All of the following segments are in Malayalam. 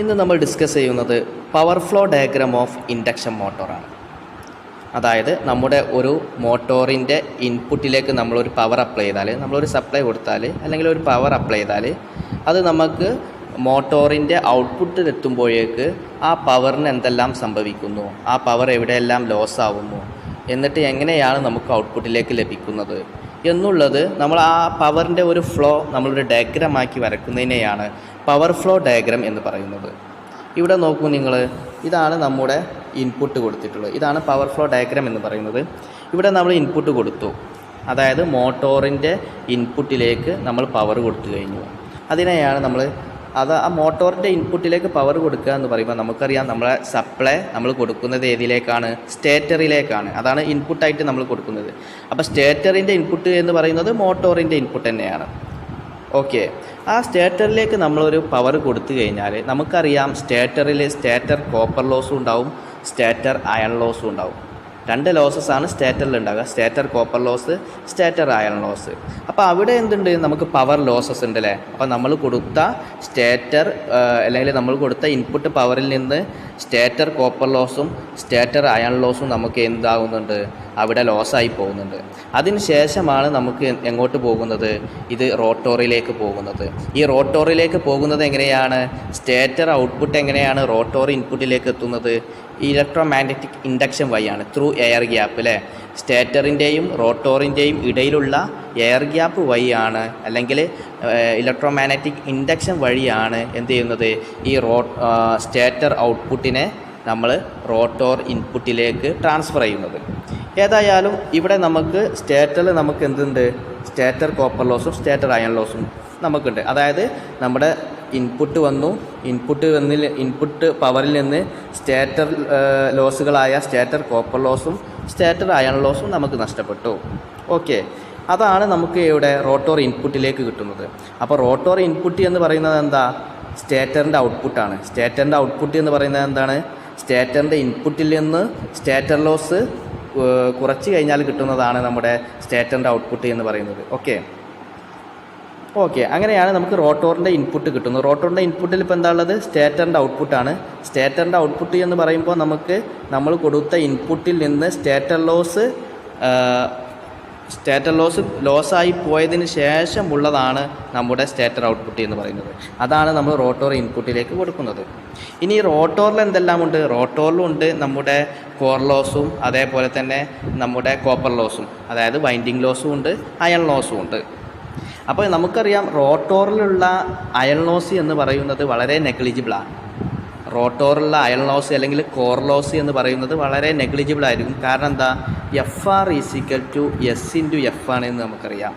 ഇന്ന് നമ്മൾ ഡിസ്കസ് ചെയ്യുന്നത് power flow diagram of induction മോട്ടോറാണ്. അതായത് നമ്മുടെ ഒരു മോട്ടോറിൻ്റെ ഇൻപുട്ടിലേക്ക് നമ്മളൊരു പവർ അപ്ലൈ ചെയ്താൽ, നമ്മളൊരു സപ്ലൈ കൊടുത്താൽ അല്ലെങ്കിൽ ഒരു പവർ അപ്ലൈ ചെയ്താൽ അത് നമുക്ക് മോട്ടോറിൻ്റെ ഔട്ട്പുട്ടിലെത്തുമ്പോഴേക്ക് ആ പവറിന് എന്തെല്ലാം സംഭവിക്കുന്നു, ആ പവർ എവിടെയെല്ലാം ലോസ് ആവുന്നു, എന്നിട്ട് എങ്ങനെയാണ് നമുക്ക് ഔട്ട്പുട്ടിലേക്ക് ലഭിക്കുന്നത് എന്നുള്ളത് നമ്മൾ ആ പവറിൻ്റെ ഒരു ഫ്ലോ നമ്മളൊരു ഡയഗ്രാമാക്കി വരയ്ക്കുന്നതിനെയാണ് പവർ ഫ്ലോ ഡയഗ്രാം എന്ന് പറയുന്നത്. ഇവിടെ നോക്കൂ നിങ്ങൾ, ഇതാണ് നമ്മുടെ ഇൻപുട്ട് കൊടുത്തിട്ടുള്ളത്. ഇതാണ് പവർ ഫ്ലോ ഡയഗ്രാം എന്ന് പറയുന്നത്. ഇവിടെ നമ്മൾ ഇൻപുട്ട് കൊടുത്തു, അതായത് മോട്ടോറിൻ്റെ ഇൻപുട്ടിലേക്ക് നമ്മൾ പവർ കൊടുത്തു കഴിഞ്ഞു. അതിനെയാണ് നമ്മൾ ആ മോട്ടോറിൻ്റെ ഇൻപുട്ടിലേക്ക് പവർ കൊടുക്കുക എന്ന് പറയുമ്പോൾ നമുക്കറിയാം, നമ്മളെ സപ്ലൈ നമ്മൾ കൊടുക്കുന്നത് ഏതിലേക്കാണ്? സ്റ്റേറ്ററിലേക്കാണ്. അതാണ് ഇൻപുട്ടായിട്ട് നമ്മൾ കൊടുക്കുന്നത്. അപ്പോൾ സ്റ്റേറ്ററിൻ്റെ ഇൻപുട്ട് എന്ന് പറയുന്നത് മോട്ടോറിൻ്റെ ഇൻപുട്ട് തന്നെയാണ്. ഓക്കെ, ആ സ്റ്റേറ്ററിലേക്ക് നമ്മളൊരു പവർ കൊടുത്തു കഴിഞ്ഞാൽ നമുക്കറിയാം, സ്റ്റേറ്റർ കോപ്പർ ലോസും ഉണ്ടാവും, സ്റ്റേറ്റർ അയൺ ലോസും ഉണ്ടാവും. രണ്ട് ലോസസാണ് സ്റ്റേറ്ററിൽ ഉണ്ടാകുക, stator copper loss, stator iron loss. അപ്പോൾ അവിടെ എന്തുണ്ട്? നമുക്ക് പവർ ലോസസ് ഉണ്ട് അല്ലേ. അപ്പോൾ നമ്മൾ കൊടുത്ത സ്റ്റേറ്റർ അല്ലെങ്കിൽ നമ്മൾ കൊടുത്ത ഇൻപുട്ട് പവറിൽ നിന്ന് സ്റ്റേറ്റർ കോപ്പർ ലോസും സ്റ്റേറ്റർ അയൺ ലോസും നമുക്ക് എന്താകുന്നുണ്ട്? അവിടെ ലോസായി പോകുന്നുണ്ട്. അതിന് ശേഷമാണ് നമുക്ക് എങ്ങോട്ട് പോകുന്നത്? ഇത് റോട്ടോറിലേക്ക് പോകുന്നത്. ഈ റോട്ടോറിലേക്ക് പോകുന്നത് എങ്ങനെയാണ്? സ്റ്റേറ്റർ ഔട്ട്പുട്ട് എങ്ങനെയാണ് റോട്ടോർ ഇൻപുട്ടിലേക്ക് എത്തുന്നത്? ഇലക്ട്രോമാഗ്നറ്റിക് ഇൻഡക്ഷൻ വഴിയാണ്, ത്രൂ എയർ ഗ്യാപ്പ് അല്ലേ. സ്റ്റേറ്ററിൻ്റെയും റോട്ടോറിൻ്റെയും ഇടയിലുള്ള എയർ ഗ്യാപ്പ് വഴിയാണ്, അല്ലെങ്കിൽ ഇലക്ട്രോമാഗ്നറ്റിക് ഇൻഡക്ഷൻ വഴിയാണ് എന്ത് ചെയ്യുന്നത്? ഈ സ്റ്റേറ്റർ ഔട്ട്പുട്ടിനെ നമ്മൾ റോട്ടോർ ഇൻപുട്ടിലേക്ക് ട്രാൻസ്ഫർ ചെയ്യുന്നത്. ഏതായാലും ഇവിടെ നമുക്ക് സ്റ്റേറ്ററിൽ നമുക്ക് എന്തുണ്ട്? സ്റ്റേറ്റർ കോപ്പർ ലോസും സ്റ്റേറ്റർ അയൺ ലോസും നമുക്കുണ്ട്. അതായത് നമ്മുടെ ഇൻപുട്ട് വന്നു, ഇൻപുട്ട് പവറിൽ നിന്ന് സ്റ്റേറ്റർ ലോസുകളായ സ്റ്റേറ്റർ കോപ്പർ ലോസും സ്റ്റേറ്റർ അയൺ ലോസും നമുക്ക് നഷ്ടപ്പെട്ടു. ഓക്കെ, അതാണ് നമുക്ക് ഇവിടെ റോട്ടോർ ഇൻപുട്ടിലേക്ക് കിട്ടുന്നത്. അപ്പോൾ റോട്ടോർ ഇൻപുട്ട് എന്ന് പറയുന്നത് എന്താ? സ്റ്റേറ്ററിൻ്റെ ഔട്ട്പുട്ടാണ്. സ്റ്റേറ്ററിൻ്റെ ഔട്ട്പുട്ട് എന്ന് പറയുന്നത് എന്താണ്? സ്റ്റേറ്ററിൻ്റെ ഇൻപുട്ടിൽ നിന്ന് സ്റ്റേറ്റർ ലോസ് കുറച്ച് കഴിഞ്ഞാൽ കിട്ടുന്നതാണ് നമ്മുടെ സ്റ്റേറ്ററിൻ്റെ ഔട്ട്പുട്ട് എന്ന് പറയുന്നത്. ഓക്കെ, അങ്ങനെയാണ് നമുക്ക് റോട്ടോറിൻ്റെ ഇൻപുട്ട് കിട്ടുന്നത്. റോട്ടോറിൻ്റെ ഇൻപുട്ടിൽ ഇപ്പോൾ എന്താ ഉള്ളത്? സ്റ്റേറ്ററിൻ്റെ ഔട്ട്പുട്ടാണ്. സ്റ്റേറ്ററിൻ്റെ ഔട്ട്പുട്ട് എന്ന് പറയുമ്പോൾ നമുക്ക് നമ്മൾ കൊടുത്ത ഇൻപുട്ടിൽ നിന്ന് സ്റ്റേറ്റർ ലോസ് ലോസായി പോയതിന് ശേഷമുള്ളതാണ് നമ്മുടെ സ്റ്റേറ്റർ ഔട്ട്പുട്ട് എന്ന് പറയുന്നത്. അതാണ് നമ്മൾ റോട്ടോർ ഇൻപുട്ടിലേക്ക് കൊടുക്കുന്നത്. ഇനി റോട്ടോറിൽ എന്തെല്ലാം ഉണ്ട്? റോട്ടോറിലുണ്ട് നമ്മുടെ കോർ ലോസും അതേപോലെ തന്നെ നമ്മുടെ കോപ്പർ ലോസും, അതായത് വൈൻഡിങ് ലോസും ഉണ്ട്, അയൺ ലോസും ഉണ്ട്. അപ്പോൾ നമുക്കറിയാം, റോട്ടോറിലുള്ള അയൺ ലോസ് എന്ന് പറയുന്നത് വളരെ നെഗ്ലിജിബിളാണ്. റോട്ടോറിലുള്ള അയൺ ലോസ് അല്ലെങ്കിൽ കോർ ലോസ് എന്ന് പറയുന്നത് വളരെ നെഗ്ലിജിബിൾ ആയിരിക്കും. കാരണം എന്താ? FR = S/F ആണെന്ന് നമുക്കറിയാം.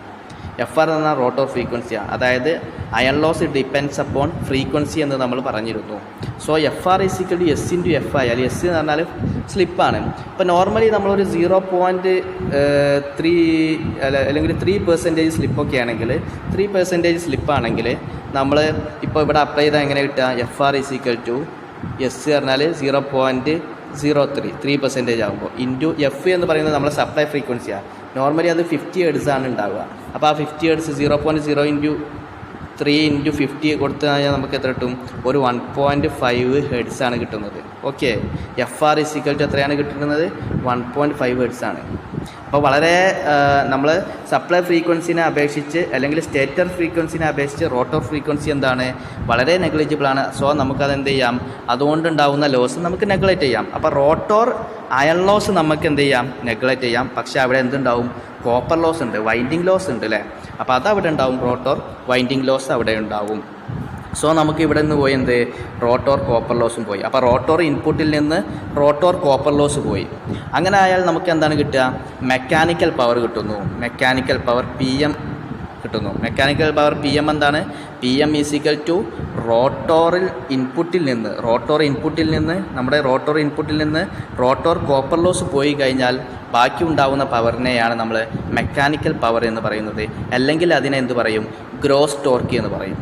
FR എന്ന റോട്ടോർ ഫ്രീക്വൻസിയാണ്. അതായത് iron loss depends upon frequency എന്ന് നമ്മൾ പറഞ്ഞിരുന്നു. സോ FR = S/F ആയാൽ, S എന്ന് പറഞ്ഞാൽ സ്ലിപ്പാണ്. ഇപ്പോൾ നോർമലി നമ്മളൊരു 0.3 അല്ലെങ്കിൽ 3% സ്ലിപ്പൊക്കെ ആണെങ്കിൽ, 3% സ്ലിപ്പാണെങ്കിൽ നമ്മൾ ഇപ്പോൾ ഇവിടെ അപ്ലൈ ചെയ്താൽ എങ്ങനെ കിട്ടുക? FR = S പറഞ്ഞാൽ 0.03% ആകുമ്പോൾ ഇൻറ്റു F എന്ന് പറയുന്നത് നമ്മുടെ സപ്ലൈ ഫ്രീക്വൻസിയാണ്. നോർമലി അത് 50 ഹെർട്സ് ആണ് ഉണ്ടാവുക. അപ്പോൾ ആ 50 ഹെർട്സ് 0.0 × 3 × 50 കൊടുത്തു കഴിഞ്ഞാൽ നമുക്ക് എത്ര കിട്ടും? ഒരു 1.5 ഹെർട്സ് ആണ് കിട്ടുന്നത്. ഓക്കെ, FR = എത്രയാണ് കിട്ടുന്നത്? 1.5 ഹെർട്സ് ആണ്. അപ്പോൾ വളരെ നമ്മൾ സപ്ലൈ ഫ്രീക്വൻസിനെ അപേക്ഷിച്ച് അല്ലെങ്കിൽ സ്റ്റേറ്റർ ഫ്രീക്വൻസിനെ അപേക്ഷിച്ച് റോട്ടോർ ഫ്രീക്വൻസി എന്താണ്? വളരെ നെഗ്ലിജിബിളാണ്. സോ നമുക്കത് എന്ത് ചെയ്യാം? അതുകൊണ്ടുണ്ടാകുന്ന ലോസ് നമുക്ക് നെഗ്ലക്റ്റ് ചെയ്യാം. അപ്പോൾ റോട്ടോർ അയൺ ലോസ് നമുക്ക് എന്ത് ചെയ്യാം? നെഗ്ലക്റ്റ് ചെയ്യാം. പക്ഷേ അവിടെ എന്തുണ്ടാവും? കോപ്പർ ലോസ് ഉണ്ട്, വൈൻഡിങ് ലോസ് ഉണ്ട് അല്ലേ. അപ്പോൾ അതവിടെ ഉണ്ടാവും, റോട്ടോർ വൈൻഡിങ് ലോസ് അവിടെ ഉണ്ടാവും. സോ നമുക്ക് ഇവിടെ നിന്ന് പോയി എന്ത്? റോട്ടോർ കോപ്പർ ലോസും പോയി. അപ്പോൾ റോട്ടോർ ഇൻപുട്ടിൽ നിന്ന് റോട്ടോർ കോപ്പർ ലോസ് പോയി. അങ്ങനെ ആയാൽ നമുക്ക് എന്താണ് കിട്ടുക? മെക്കാനിക്കൽ പവർ കിട്ടുന്നു. മെക്കാനിക്കൽ പവർ PM കിട്ടുന്നു. മെക്കാനിക്കൽ പവർ PM എന്താണ്? PM = റോട്ടോർ ഇൻപുട്ടിൽ നിന്ന് നമ്മുടെ റോട്ടോർ ഇൻപുട്ടിൽ നിന്ന് റോട്ടോർ കോപ്പർ ലോസ് പോയി കഴിഞ്ഞാൽ ബാക്കി ഉണ്ടാകുന്ന പവറിനെയാണ് നമ്മൾ മെക്കാനിക്കൽ പവർ എന്ന് പറയുന്നത്. അല്ലെങ്കിൽ അതിനെ എന്ത് പറയും? ഗ്രോസ് ടോർക്ക് എന്ന് പറയും.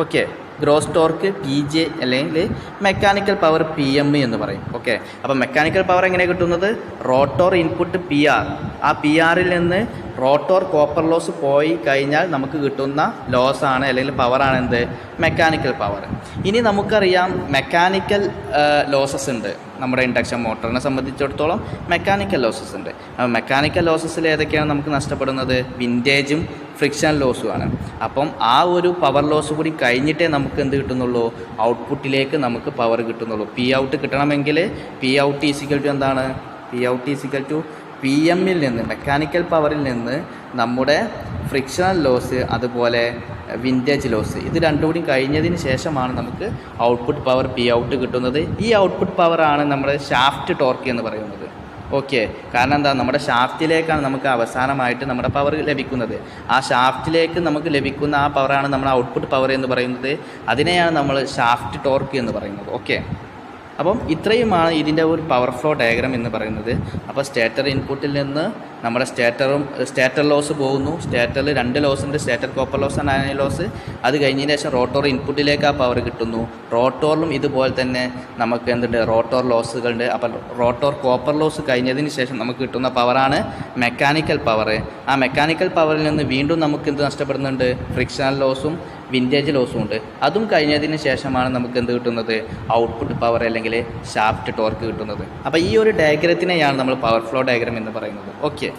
ഓക്കെ, ഗ്രോസ് ടോർക്ക് PG അല്ലെങ്കിൽ മെക്കാനിക്കൽ പവർ PM എന്ന് പറയും. ഓക്കെ, അപ്പോൾ മെക്കാനിക്കൽ പവർ എങ്ങനെ കിട്ടുന്നത്? റോട്ടോർ ഇൻപുട്ട് PR, ആ PRൽ നിന്ന് റോട്ടോർ കോപ്പർ ലോസ് പോയി കഴിഞ്ഞാൽ നമുക്ക് കിട്ടുന്ന ലോസാണ് അല്ലെങ്കിൽ പവറാണ് എന്ത്? Mechanical power. ഇനി നമുക്കറിയാം മെക്കാനിക്കൽ ലോസസ് ഉണ്ട്. നമ്മുടെ ഇൻഡക്ഷൻ മോട്ടറിനെ സംബന്ധിച്ചിടത്തോളം മെക്കാനിക്കൽ ലോസസ് ഉണ്ട്. അപ്പോൾ മെക്കാനിക്കൽ ലോസസിൽ ഏതൊക്കെയാണ് നമുക്ക് നഷ്ടപ്പെടുന്നത്? വിൻറ്റേജും ഫ്രിക്ഷൻ ലോസുമാണ്. അപ്പം ആ ഒരു പവർ ലോസ് കൂടി കഴിഞ്ഞിട്ടേ നമുക്ക് എന്ത് കിട്ടുന്നുള്ളൂ? ഔട്ട്പുട്ടിലേക്ക് നമുക്ക് പവർ കിട്ടുന്നുള്ളൂ. Pout കിട്ടണമെങ്കിൽ Pout ഈസിക്കൽ ടു എന്താണ്? Pout ഈസിക്കൽ ടു PMൽ നിന്ന്, മെക്കാനിക്കൽ പവറിൽ നിന്ന് നമ്മുടെ ഫ്രിക്ഷണൽ ലോസ് അതുപോലെ വിൻറ്റേജ് ലോസ് ഇത് രണ്ടും കൂടി കഴിഞ്ഞതിന് ശേഷമാണ് നമുക്ക് ഔട്ട്പുട്ട് പവർ Pout കിട്ടുന്നത്. ഈ ഔട്ട്പുട്ട് പവറാണ് നമ്മുടെ ഷാഫ്റ്റ് ടോർക്ക് എന്ന് പറയുന്നത്. ഓക്കെ, കാരണം എന്താ? നമ്മുടെ ഷാഫ്റ്റിലേക്കാണ് നമുക്ക് അവസാനമായിട്ട് നമ്മുടെ പവർ ലഭിക്കുന്നത്. ആ ഷാഫ്റ്റിലേക്ക് നമുക്ക് ലഭിക്കുന്ന ആ പവറാണ് നമ്മുടെ ഔട്ട്പുട്ട് പവർ എന്ന് പറയുന്നത്. അതിനെയാണ് നമ്മൾ ഷാഫ്റ്റ് ടോർക്ക് എന്ന് പറയുന്നത്. ഓക്കെ, അപ്പം ഇത്രയുമാണ് ഇതിൻ്റെ ഒരു പവർ ഫ്ലോ ഡയഗ്രാം എന്ന് പറയുന്നത്. അപ്പോൾ സ്റ്റേറ്റർ ഇൻപുട്ടിൽ നിന്ന് നമ്മുടെ സ്റ്റേറ്റർ ലോസ് പോകുന്നു. സ്റ്റേറ്ററിൽ 2 ലോസ് ഉണ്ട്, stator copper loss and iron loss. അത് കഴിഞ്ഞതിന് ശേഷം റോട്ടോർ ഇൻപുട്ടിലേക്ക് ആ പവർ കിട്ടുന്നു. റോട്ടോറിലും ഇതുപോലെ തന്നെ നമുക്ക് എന്തുണ്ട്? റോട്ടോർ ലോസുകളുണ്ട്. അപ്പോൾ റോട്ടോർ കോപ്പർ ലോസ് കഴിഞ്ഞതിന് ശേഷം നമുക്ക് കിട്ടുന്ന പവറാണ് മെക്കാനിക്കൽ പവർ. ആ മെക്കാനിക്കൽ പവറിൽ നിന്ന് വീണ്ടും നമുക്ക് എന്ത് നഷ്ടപ്പെടുന്നുണ്ട്? ഫ്രിക്ഷണൽ ലോസും വിൻറ്റേജ് ലോസും ഉണ്ട്. അതും കഴിഞ്ഞതിന് ശേഷമാണ് നമുക്ക് എന്ത് കിട്ടുന്നത്? ഔട്ട്പുട്ട് പവർ അല്ലെങ്കിൽ ഷാഫ്റ്റ് ടോർക്ക് കിട്ടുന്നത്. അപ്പോൾ ഈ ഒരു ഡയഗ്രത്തിനെയാണ് നമ്മൾ പവർ ഫ്ലോ ഡയഗ്രാം എന്ന് പറയുന്നത്. ഓക്കെ.